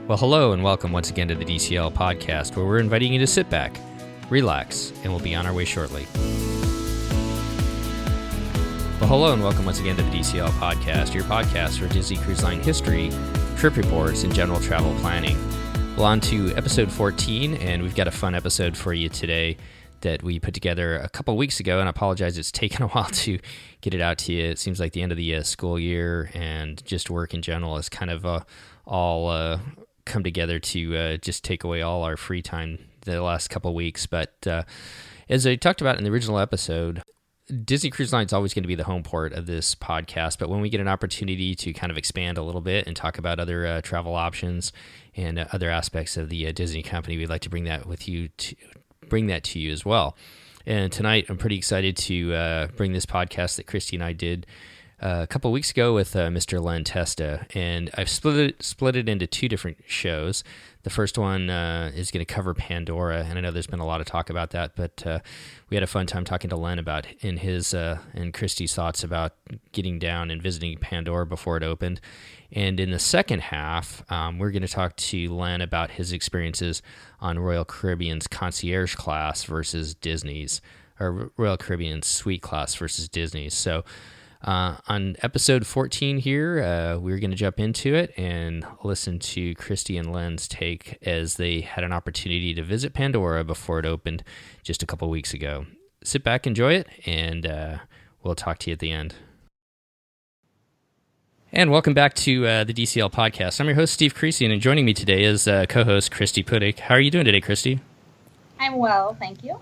Well, hello and welcome once again to the DCL podcast, where we're inviting you to sit back, relax, and we'll be on our way shortly. Well, hello and welcome once again to the DCL podcast, your podcast for Disney Cruise Line history, trip reports, and general travel planning. Well, on to episode 14, and we've got a fun episode for you today that we put together a couple weeks ago, and I apologize it's taken a while to get it out to you. It seems like the end of the school year and just work in general is kind of all come together to just take away all our free time the last couple of weeks. But as I talked about in the original episode, Disney Cruise Line is always going to be the home port of this podcast, but when we get an opportunity to kind of expand a little bit and talk about other travel options and other aspects of the Disney company, we'd like to bring that to you as well. And tonight, I'm pretty excited to bring this podcast that Christy and I did a couple weeks ago with Mr. Len Testa, and I've split it into two different shows. The first one is going to cover Pandora, and I know there's been a lot of talk about that, but we had a fun time talking to Len about and Christy's thoughts about getting down and visiting Pandora before it opened. And in the second half, we're going to talk to Len about his experiences on Royal Caribbean's concierge class versus Disney's, or Royal Caribbean's suite class versus Disney's. So on episode 14 here, we're going to jump into it and listen to Christy and Len's take as they had an opportunity to visit Pandora before it opened just a couple weeks ago. Sit back, enjoy it, and we'll talk to you at the end. And welcome back to the DCL podcast. I'm your host, Steve Creasy, and joining me today is co-host Christy Pudick. How are you doing today, Christy? I'm well, thank you.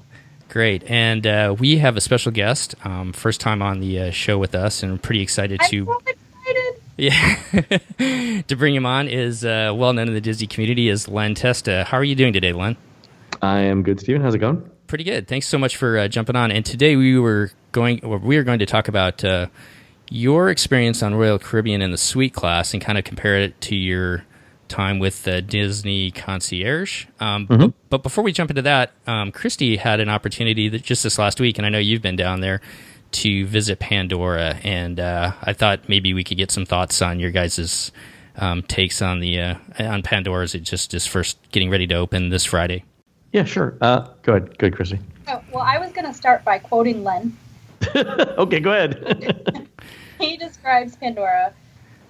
Great, and we have a special guest, first time on the show with us, and I'm pretty excited I'm so excited! Yeah, to bring him on is well known in the Disney community as Len Testa. How are you doing today, Len? I am good, Steven. How's it going? Pretty good. Thanks so much for jumping on. And today we are going to talk about your experience on Royal Caribbean in the suite class and kind of compare it to your time with Disney Concierge. But before we jump into that, Christy had an opportunity that just this last week, and I know you've been down there to visit Pandora, and I thought maybe we could get some thoughts on your guys' takes on on Pandora as it just is first getting ready to open this Friday. Yeah, sure. Go ahead, Christy. Oh, well, I was going to start by quoting Len. Okay, go ahead. He describes Pandora,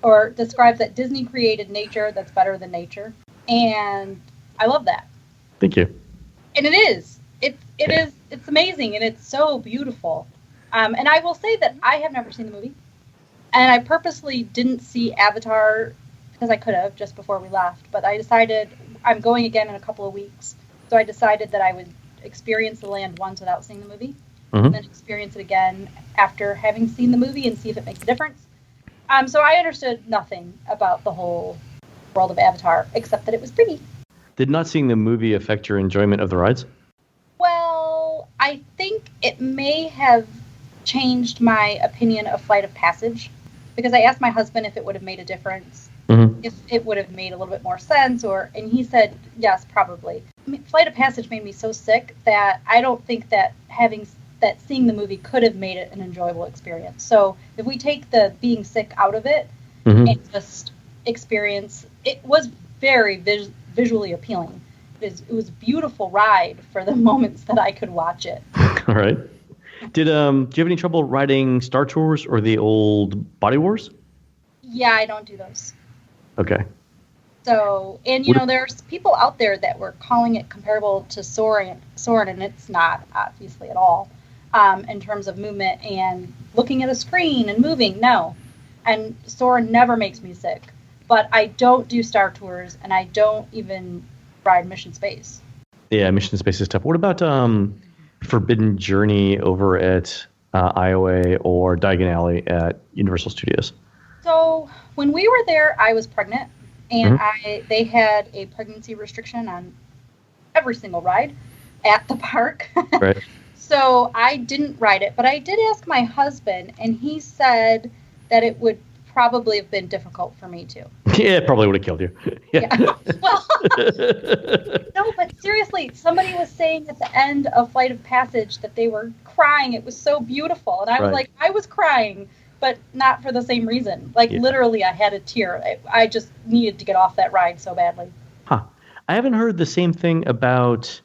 or describes that Disney created nature that's better than nature. And I love that. Thank you. And it is. It's amazing, and it's so beautiful. And I will say that I have never seen the movie. And I purposely didn't see Avatar, because I could have just before we left. But I decided I'm going again in a couple of weeks. So I decided that I would experience the land once without seeing the movie. And then experience it again after having seen the movie and see if it makes a difference. So I understood nothing about the whole world of Avatar, except that it was pretty. Did not seeing the movie affect your enjoyment of the rides? Well, I think it may have changed my opinion of Flight of Passage, because I asked my husband if it would have made a difference, if it would have made a little bit more sense, and he said, yes, probably. I mean, Flight of Passage made me so sick that I don't think that seeing the movie could have made it an enjoyable experience. So if we take the being sick out of it and just experience, it was very visually appealing. It was a beautiful ride for the moments that I could watch it. All right. Do you have any trouble riding Star Tours or the old Body Wars? Yeah, I don't do those. Okay. So, and there's people out there that were calling it comparable to Soarin', and it's not, obviously, at all. In terms of movement and looking at a screen and moving, no. And Soarin' never makes me sick. But I don't do Star Tours, and I don't even ride Mission Space. Yeah, Mission Space is tough. What about Forbidden Journey over at IOA or Diagon Alley at Universal Studios? So when we were there, I was pregnant, and they had a pregnancy restriction on every single ride at the park. Right. So I didn't ride it, but I did ask my husband, and he said that it would probably have been difficult for me too. Yeah, it probably would have killed you. Yeah. Well, no, but seriously, somebody was saying at the end of Flight of Passage that they were crying. It was so beautiful. And I was like, I was crying, but not for the same reason. Like, literally, I had a tear. I just needed to get off that ride so badly. Huh. I haven't heard the same thing about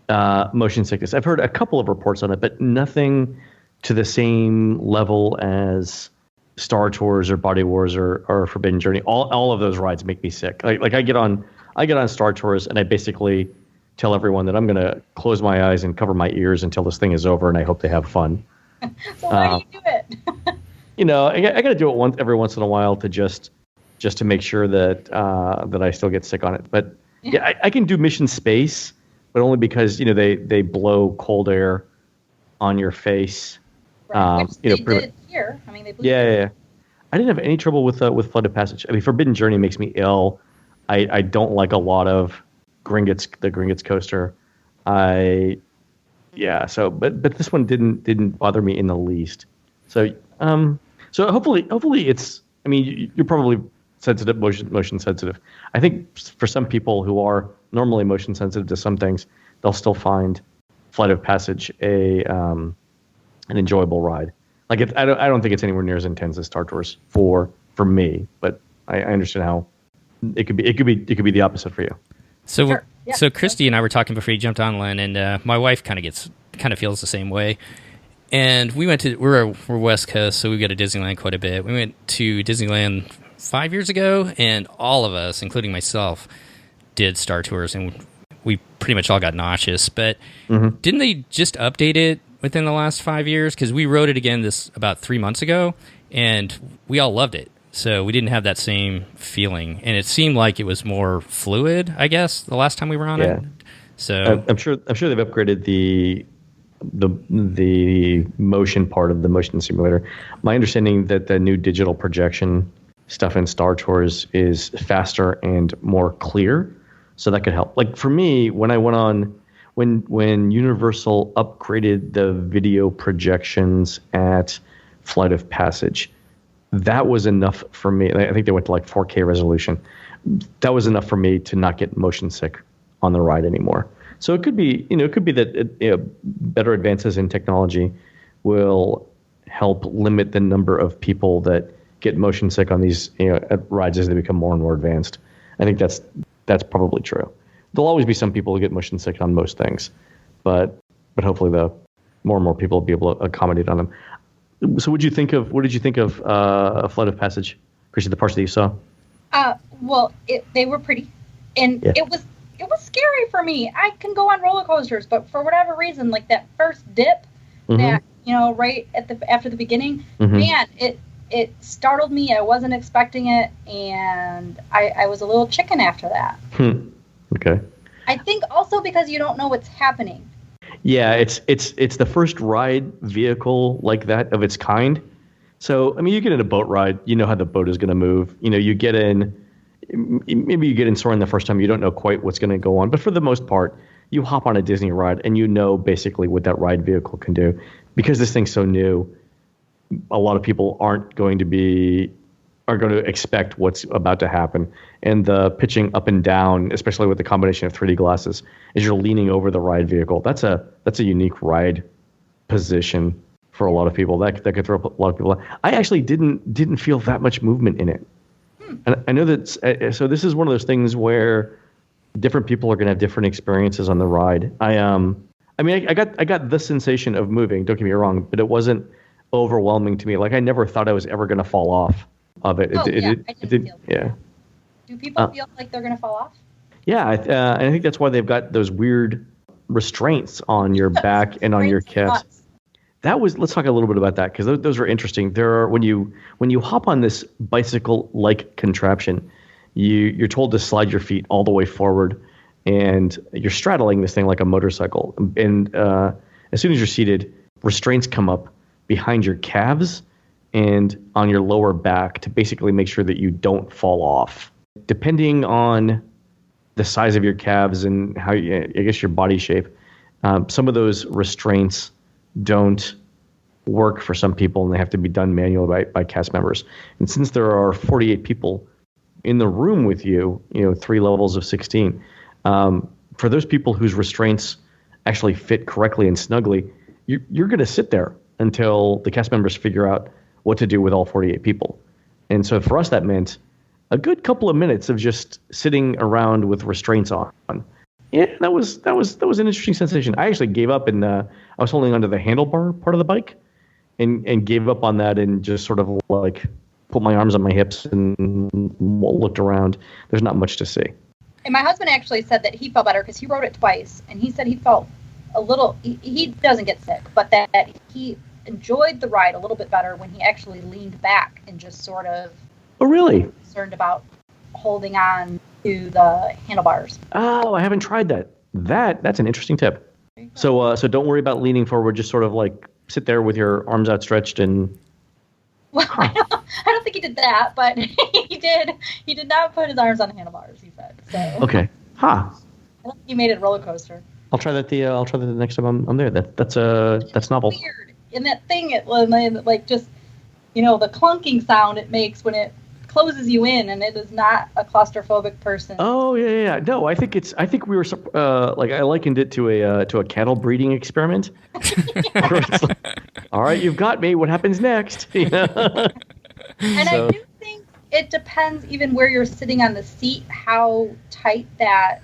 motion sickness. I've heard a couple of reports on it, but nothing to the same level as Star Tours or Body Wars or Forbidden Journey. All of those rides make me sick. Like I get on Star Tours and I basically tell everyone that I'm going to close my eyes and cover my ears until this thing is over, and I hope they have fun. So why do you do it? I got to do it every once in a while to just to make sure that that I still get sick on it. But yeah, I can do Mission Space, but only because they blow cold air on your face. Right. Which they did here. I mean, they blew yeah. I didn't have any trouble with Flight of Passage. I mean, Forbidden Journey makes me ill. I don't like a lot of the Gringotts coaster. But this one didn't bother me in the least. So hopefully it's. I mean, you're probably sensitive, motion sensitive. I think for some people who are normally motion sensitive to some things, they'll still find Flight of Passage an enjoyable ride. Like I don't think it's anywhere near as intense as Star Tours for me, but I understand how it could be the opposite for you. So Sure. Yeah. So Christy and I were talking before you jumped on, Len, and my wife kind of feels the same way. And we're West Coast, so we go to Disneyland quite a bit. We went to Disneyland 5 years ago, and all of us, including myself, did Star Tours, and we pretty much all got nauseous. But didn't they just update it within the last 5 years? Because we rode it again about 3 months ago, and we all loved it. So we didn't have that same feeling, and it seemed like it was more fluid, I guess, the last time we were on it. So I'm sure they've upgraded the motion part of the motion simulator. My understanding that the new digital projection stuff in Star Tours is faster and more clear, so that could help. Like for me, when I went on, when Universal upgraded the video projections at Flight of Passage, that was enough for me. I think they went to like 4K resolution. That was enough for me to not get motion sick on the ride anymore. So it could be, that better advances in technology will help limit the number of people that get motion sick on these rides as they become more and more advanced. I think that's probably true. There'll always be some people who get motion sick on most things, but hopefully the more and more people will be able to accommodate on them. So what did you think of Flight of Passage, Chrissy, the parts that you saw? Well, they were pretty, and it was scary for me. I can go on roller coasters, but for whatever reason, like that first dip, that right after the beginning, man, it startled me. I wasn't expecting it, and I was a little chicken after that. Okay. I think also because you don't know what's happening. Yeah, it's the first ride vehicle like that of its kind. So, I mean, you get in a boat ride, you know how the boat is going to move. You get in, maybe you get in soaring the first time, you don't know quite what's going to go on. But for the most part, you hop on a Disney ride and you know basically what that ride vehicle can do. Because this thing's so new, a lot of people are going to expect what's about to happen. And the pitching up and down, especially with the combination of 3D glasses, as you're leaning over the ride vehicle, that's a unique ride position for a lot of people. That could throw up a lot of people. I actually didn't feel that much movement in it. And I know that. So this is one of those things where different people are going to have different experiences on the ride. I got the sensation of moving. Don't get me wrong, but it wasn't overwhelming to me. Like I never thought I was ever going to fall off of it. I didn't feel that. Yeah. Do people feel like they're going to fall off? Yeah, and I think that's why they've got those weird restraints on your back and on your calves. Let's talk a little bit about that, because those are interesting. There are when you hop on this bicycle-like contraption, you're told to slide your feet all the way forward, and you're straddling this thing like a motorcycle. And as soon as you're seated, restraints come up behind your calves and on your lower back to basically make sure that you don't fall off. Depending on the size of your calves and how I guess your body shape, some of those restraints don't work for some people, and they have to be done manually by cast members. And since there are 48 people in the room with you, 3 levels of 16, for those people whose restraints actually fit correctly and snugly, you're going to sit there until the cast members figure out what to do with all 48 people. And so for us, that meant a good couple of minutes of just sitting around with restraints on. Yeah, that was an interesting sensation. I actually gave up, and I was holding onto the handlebar part of the bike, and gave up on that, and just sort of like put my arms on my hips and looked around. There's not much to see. And my husband actually said that he felt better because he rode it twice, and he said he felt a little. He doesn't get sick, but that he enjoyed the ride a little bit better when he actually leaned back and just sort of. Oh, really? Concerned about holding on to the handlebars. Oh, I haven't tried that. That's an interesting tip. So don't worry about leaning forward. Just sort of like sit there with your arms outstretched and. Well, I don't think he did that, but he did. He did not put his arms on the handlebars. He said so. Okay. Huh. I don't think he made it a roller coaster. I'll try that. I'll try that the next time I'm there. That's novel. Weird. And that thing, like just the clunking sound it makes when it closes you in, and it is not a claustrophobic person. Oh yeah. No, I think we were I likened it to a cattle breeding experiment. All right, you've got me. What happens next? And I do think it depends even where you're sitting on the seat, how tight that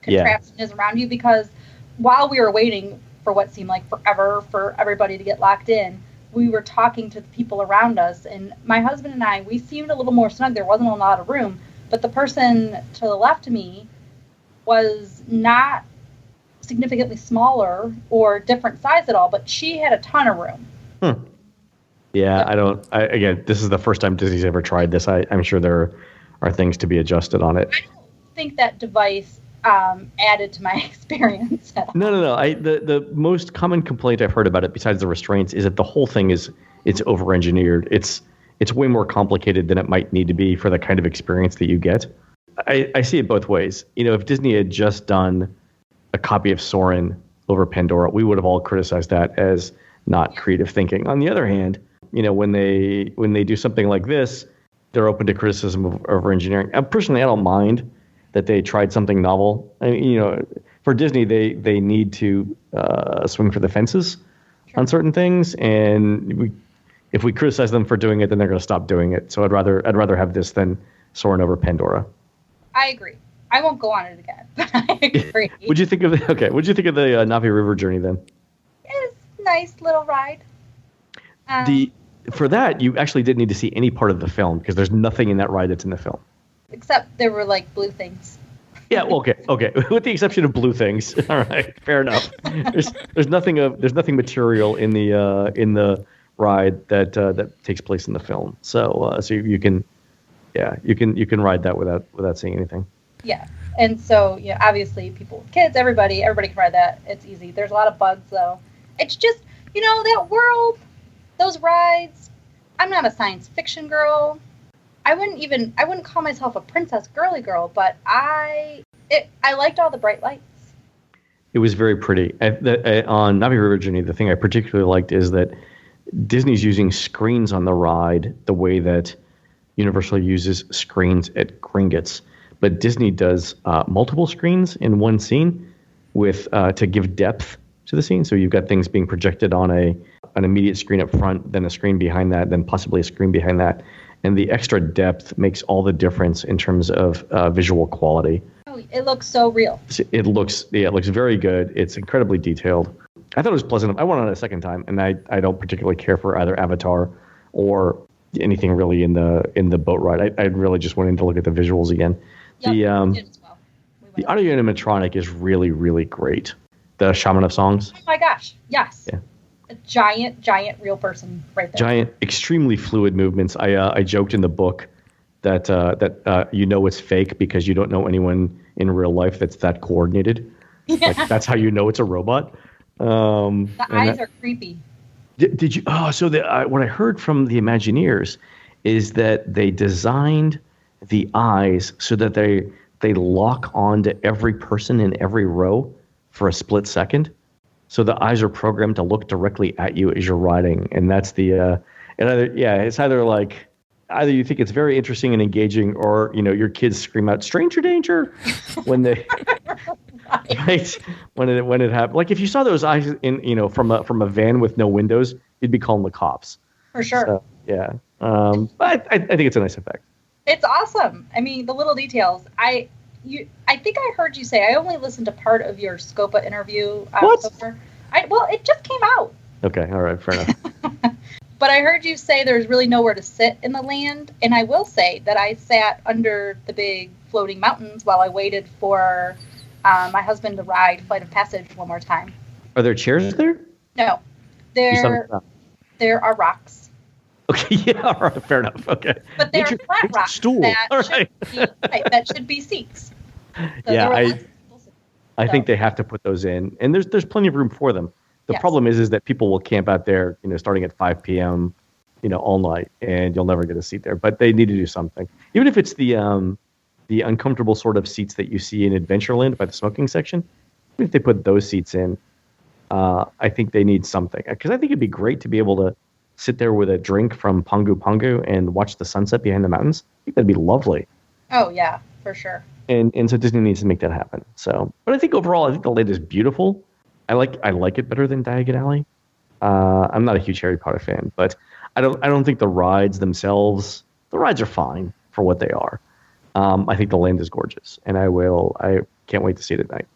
contraption is around you. Because while we were waiting for what seemed like forever for everybody to get locked in, we were talking to the people around us, and my husband and I, we seemed a little more snug. There wasn't a lot of room, but the person to the left of me was not significantly smaller or different size at all, but she had a ton of room. Yeah, again, this is the first time Disney's ever tried this. I'm sure there are things to be adjusted on it. I don't think that device added to my experience at all. No. The most common complaint I've heard about it, besides the restraints, is that the whole thing it's over-engineered. It's way more complicated than it might need to be for the kind of experience that you get. I see it both ways. If Disney had just done a copy of Soarin' over Pandora, we would have all criticized that as not creative thinking. On the other hand, when they do something like this, they're open to criticism of over-engineering. Personally, I don't mind that they tried something novel. For Disney, they need to swing for the fences on certain things, and if we criticize them for doing it, then they're going to stop doing it. So I'd rather have this than Soarin' over Pandora. I agree. I won't go on it again, but I agree. What'd you think of the Na'vi River journey then? It was a nice little ride. For that, you actually didn't need to see any part of the film because there's nothing in that ride that's in the film. Except there were like blue things. Yeah, well, okay. With the exception of blue things. All right, fair enough. There's nothing material in the ride that takes place in the film. So you can ride that without seeing anything. Yeah. And so, obviously people with kids, everybody can ride that. It's easy. There's a lot of bugs though. It's just, that world, those rides. I'm not a science fiction girl. I wouldn't call myself a princess girly girl, but I liked all the bright lights. It was very pretty. On Na'vi River Journey, the thing I particularly liked is that Disney's using screens on the ride the way that Universal uses screens at Gringotts. But Disney does multiple screens in one scene to give depth to the scene. So you've got things being projected on an immediate screen up front, then a screen behind that, then possibly a screen behind that. And the extra depth makes all the difference in terms of visual quality. Oh, it looks so real. It looks very good. It's incredibly detailed. I thought it was pleasant. I went on it a second time, and I don't particularly care for either Avatar or anything really in the boat ride. I really just went in to look at the visuals again. Yep, we did as well. The audio animatronic is really, really great. The Shaman of Songs. Oh my gosh! Yes. Yeah. A giant real person right there. Giant, extremely fluid movements. I joked in the book that it's fake because you don't know anyone in real life that's that coordinated. Yeah. Like, that's how you know it's a robot. The eyes are creepy. Did you? Oh, so what I heard from the Imagineers is that they designed the eyes so that they lock onto every person in every row for a split second. So the eyes are programmed to look directly at you as you're riding, and that's it's either like you think it's very interesting and engaging, or your kids scream out "stranger danger" when they right when it happens. Like if you saw those eyes in from a van with no windows, you'd be calling the cops for sure. So, yeah, but I think it's a nice effect. It's awesome. I mean, the little details. I think I heard you say, I only listened to part of your Scopa interview. What? So far. Well, it just came out. Okay, all right, fair enough. But I heard you say there's really nowhere to sit in the land, and I will say that I sat under the big floating mountains while I waited for my husband to ride Flight of Passage one more time. Are there chairs there? No, there are rocks. Okay, yeah, all right, fair enough. Okay, but they're flat rocks stool. that should be seats. So yeah, I think they have to put those in, and there's plenty of room for them. The problem is that people will camp out there, starting at 5 p.m., all night, and you'll never get a seat there. But they need to do something, even if it's the uncomfortable sort of seats that you see in Adventureland by the smoking section. Even if they put those seats in, I think they need something, because I think it'd be great to be able to sit there with a drink from Pongu Pongu and watch the sunset behind the mountains. I think that'd be lovely. Oh yeah, for sure. And so Disney needs to make that happen. So, but I think overall, I think the land is beautiful. I like it better than Diagon Alley. I'm not a huge Harry Potter fan, but I don't think the rides themselves. The rides are fine for what they are. I think the land is gorgeous, and I can't wait to see it at night.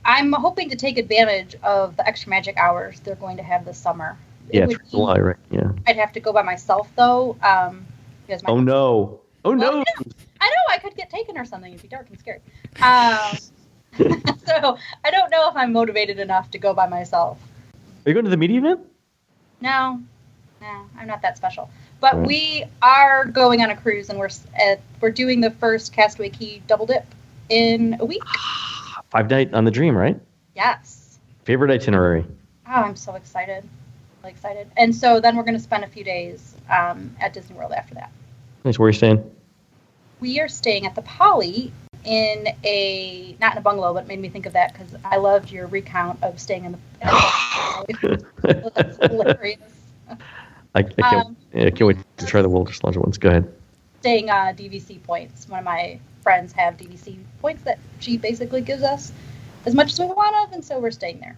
I'm hoping to take advantage of the extra magic hours they're going to have this summer. Yeah, it's July, right? Yeah. I'd have to go by myself though. Because oh no! No! I know I could get taken or something. It'd be dark and scary. So I don't know if I'm motivated enough to go by myself. Are you going to the media event? No, I'm not that special. But we are going on a cruise, and we're doing the first Castaway Cay double dip in a week. 5-night on the Dream, right? Yes. Favorite itinerary? Oh, I'm so excited. Really excited. And so then we're going to spend a few days at Disney World after that. Nice. Where are you staying? We are staying at the Poly not in a bungalow, but it made me think of that because I loved your recount of staying in the Poly. That's hilarious. I can't wait to try the Wilderness Lodge ones. Go ahead. Staying DVC points. One of my friends have DVC points that she basically gives us as much as we want of, and so we're staying there.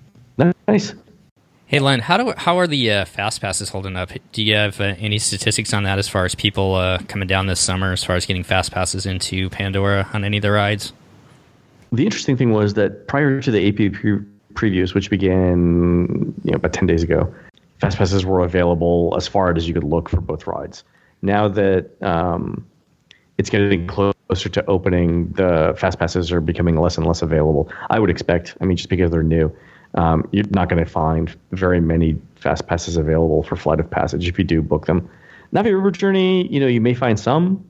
Nice. Hey, Len, how are the Fast Passes holding up? Do you have any statistics on that as far as people coming down this summer, as far as getting Fast Passes into Pandora on any of the rides? The interesting thing was that prior to the AP previews, which began about 10 days ago, Fast Passes were available as far as you could look for both rides. Now that it's getting closer to opening, the Fast Passes are becoming less and less available. I would expect, just because they're new, you're not going to find very many Fast Passes available for Flight of Passage if you do book them. Navi River Journey, you may find some.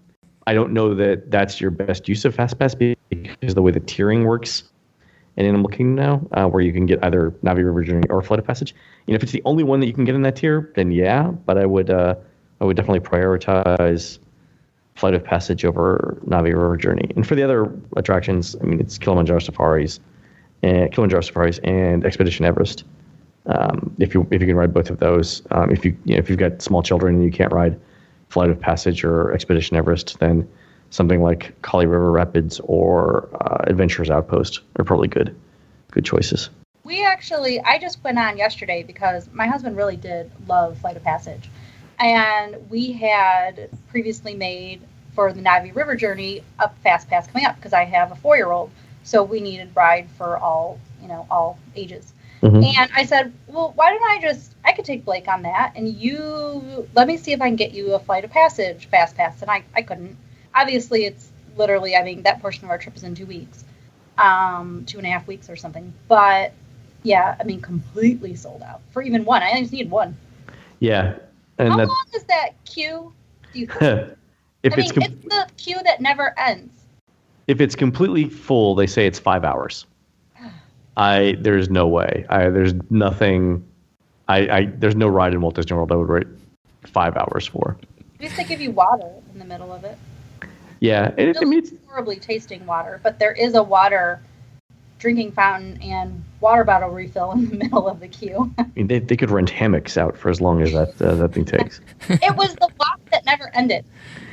I don't know that that's your best use of Fast Pass because the way the tiering works in Animal Kingdom now, where you can get either Navi River Journey or Flight of Passage. If it's the only one that you can get in that tier, then yeah. But I would definitely prioritize Flight of Passage over Navi River Journey. And for the other attractions, it's Kilimanjaro Safaris and Expedition Everest. If you can ride both of those, if you've got small children and you can't ride Flight of Passage or Expedition Everest, then something like Kali River Rapids or Adventurers Outpost are probably good choices. I just went on yesterday because my husband really did love Flight of Passage. And we had previously made for the Navi River Journey a Fast Pass coming up because I have a 4-year-old. So we needed ride for all ages. Mm-hmm. And I said, well, why don't I could take Blake on that and let me see if I can get you a Flight of Passage Fast Pass. And I couldn't. Obviously, it's literally, that portion of our trip is in 2 weeks, 2.5 weeks or something. But yeah, completely sold out for even one. I just need one. Yeah. And how long is that queue, do you think? It's the queue that never ends. If it's completely full, they say it's 5 hours. There's no way. There's nothing. There's no ride in Walt Disney World I would wait 5 hours for. At least they give you water in the middle of it. Yeah, it's horribly tasting water, but there is a water drinking fountain and water bottle refill in the middle of the queue. They could rent hammocks out for as long as that thing takes. It was the walk that never ended.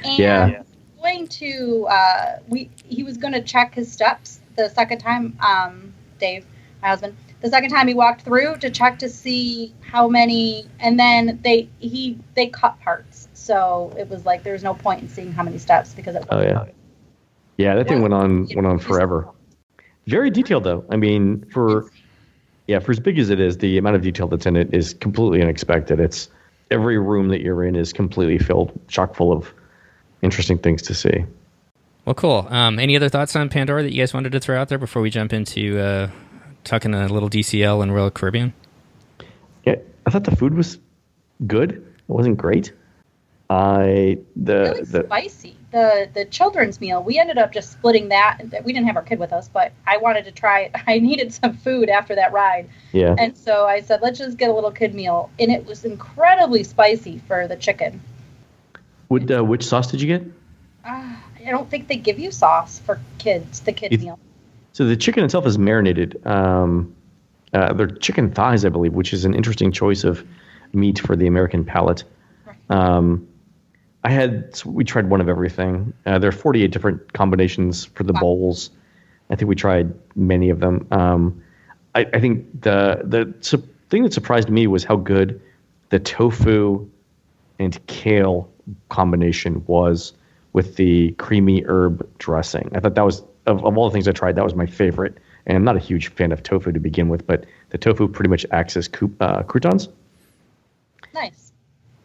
And yeah. He was going to check his steps the second time, Dave, my husband, the second time he walked through to check to see how many, and then they cut parts. So it was like there's no point in seeing how many steps because it. Oh yeah, that thing went on forever. Very detailed though. I mean, for as big as it is, the amount of detail that's in it is completely unexpected. It's every room that you're in is completely chock full of interesting things to see. Well, cool. Any other thoughts on Pandora that you guys wanted to throw out there before we jump into talking a little DCL and Royal Caribbean? Yeah, I thought the food was good. It wasn't great. Really spicy. The children's meal, we ended up just splitting that. We didn't have our kid with us, but I wanted to try it. I needed some food after that ride. Yeah. And so I said, let's just get a little kid meal. And it was incredibly spicy for the chicken. Which sauce did you get? I don't think they give you sauce for kids, the kid meal. So the chicken itself is marinated. They're chicken thighs, I believe, which is an interesting choice of meat for the American palate. Right. We tried one of everything. There are 48 different combinations for the bowls. I think we tried many of them. I think the thing that surprised me was how good the tofu and kale combination was with the creamy herb dressing. I thought that was, of all the things I tried, that was my favorite. And I'm not a huge fan of tofu to begin with, but the tofu pretty much acts as croutons. Nice.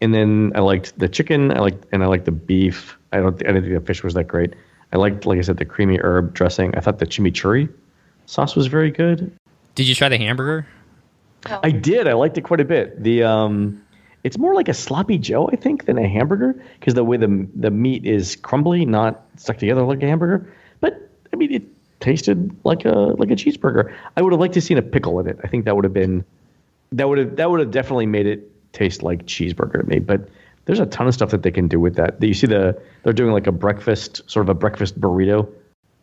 And then I liked the chicken. I liked the beef. I didn't think the fish was that great. I liked, like I said, the creamy herb dressing. I thought the chimichurri sauce was very good. Did you try the hamburger? Oh. I did. I liked it quite a bit. It's more like a sloppy Joe, I think, than a hamburger, because the way the meat is crumbly, not stuck together like a hamburger. But I mean, it tasted like a cheeseburger. I would have liked to seen a pickle in it. I think that would have definitely made it taste like cheeseburger to me. But there's a ton of stuff that they can do with that. You see they're doing like a breakfast burrito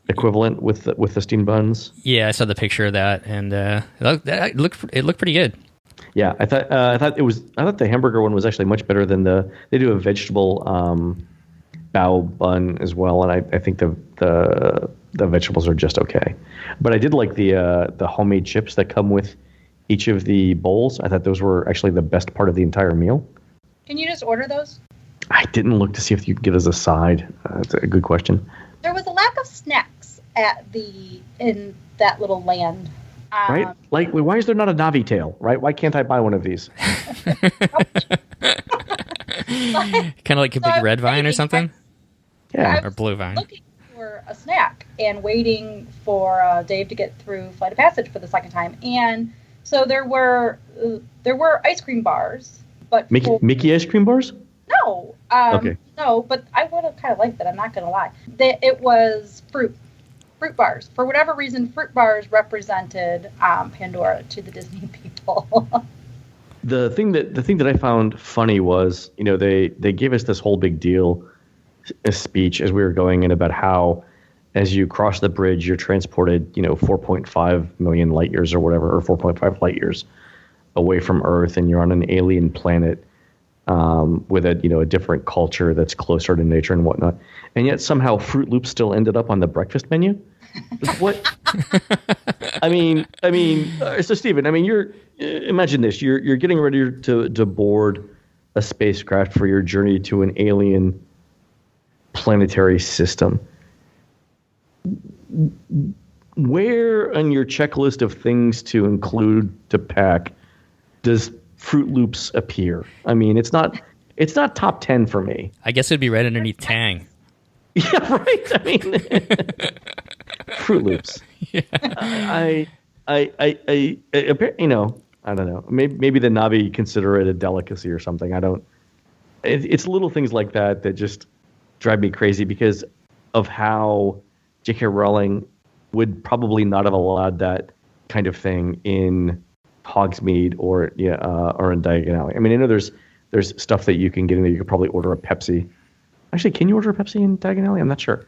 equivalent with the steamed buns. Yeah, I saw the picture of that, and it looked pretty good. Yeah, I thought the hamburger one was actually much better than they do a vegetable bao bun as well, and I think the vegetables are just okay. But I did like the homemade chips that come with each of the bowls. I thought those were actually the best part of the entire meal. Can you just order those? I didn't look to see if you could get as a side. That's a good question. There was a lack of snacks in that little land. Right? Like, why is there not a Navi tail, right? Why can't I buy one of these? Kind of like a big red vine or something? Yeah. Or blue vine. Looking for a snack and waiting for Dave to get through Flight of Passage for the second time. And so there were ice cream bars. But Mickey ice cream bars? No. Okay. No, but I would have kind of liked that. I'm not going to lie. It was fruit bars. For whatever reason, fruit bars represented Pandora to the Disney people. The thing that I found funny was, they gave us this whole big deal, a speech as we were going in about how, as you cross the bridge, you're transported, 4.5 million light years or whatever, or 4.5 light years away from Earth, and you're on an alien planet with a different culture that's closer to nature and whatnot. And yet somehow Fruit Loops still ended up on the breakfast menu. What? I mean, so Stephen, imagine this: you're getting ready to board a spacecraft for your journey to an alien planetary system. Where on your checklist of things to include to pack does Fruit Loops appear? I mean, it's not top 10 for me. I guess it'd be right underneath Tang. Yeah, right. I mean, Fruit Loops. Yeah. I don't know. Maybe the Navi consider it a delicacy or something. I don't. It's little things like that just drive me crazy because of how J.K. Rowling would probably not have allowed that kind of thing in Hogsmeade or in Diagon Alley. I mean, I know there's stuff that you can get in there. You could probably order a Pepsi. Actually, can you order a Pepsi in Diagon Alley? I'm not sure.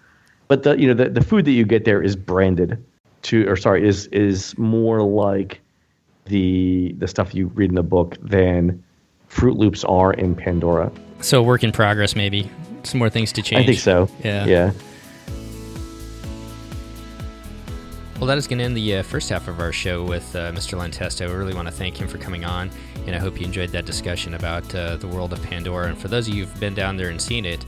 But the food that you get there is branded is more like the stuff you read in the book than Fruit Loops are in Pandora. So work in progress, maybe. Some more things to change. I think so. Yeah. Well, that is going to end the first half of our show with Mr. Len Testa. I really want to thank him for coming on, and I hope you enjoyed that discussion about the world of Pandora. And for those of you who've been down there and seen it,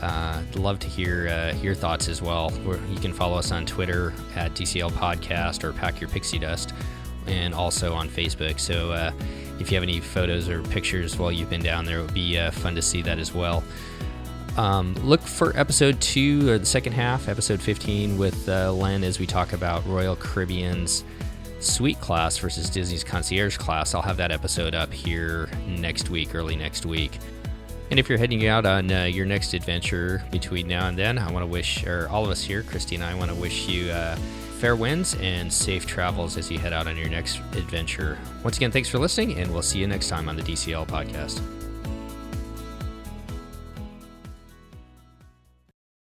I'd love to hear your thoughts as well. You can follow us on Twitter at DCL Podcast or Pack Your Pixie Dust, and also on Facebook. So if you have any photos or pictures while you've been down there, it would be fun to see that as well. Look for episode 2, or the second half, episode 15, with Len as we talk about Royal Caribbean's Suite class versus Disney's Concierge class. I'll have that episode up here next week, early next week. And if you're heading out on your next adventure between now and then, I want to wish, or all of us here, Christy and I, want to wish you fair winds and safe travels as you head out on your next adventure. Once again, thanks for listening, and we'll see you next time on the DCL Podcast.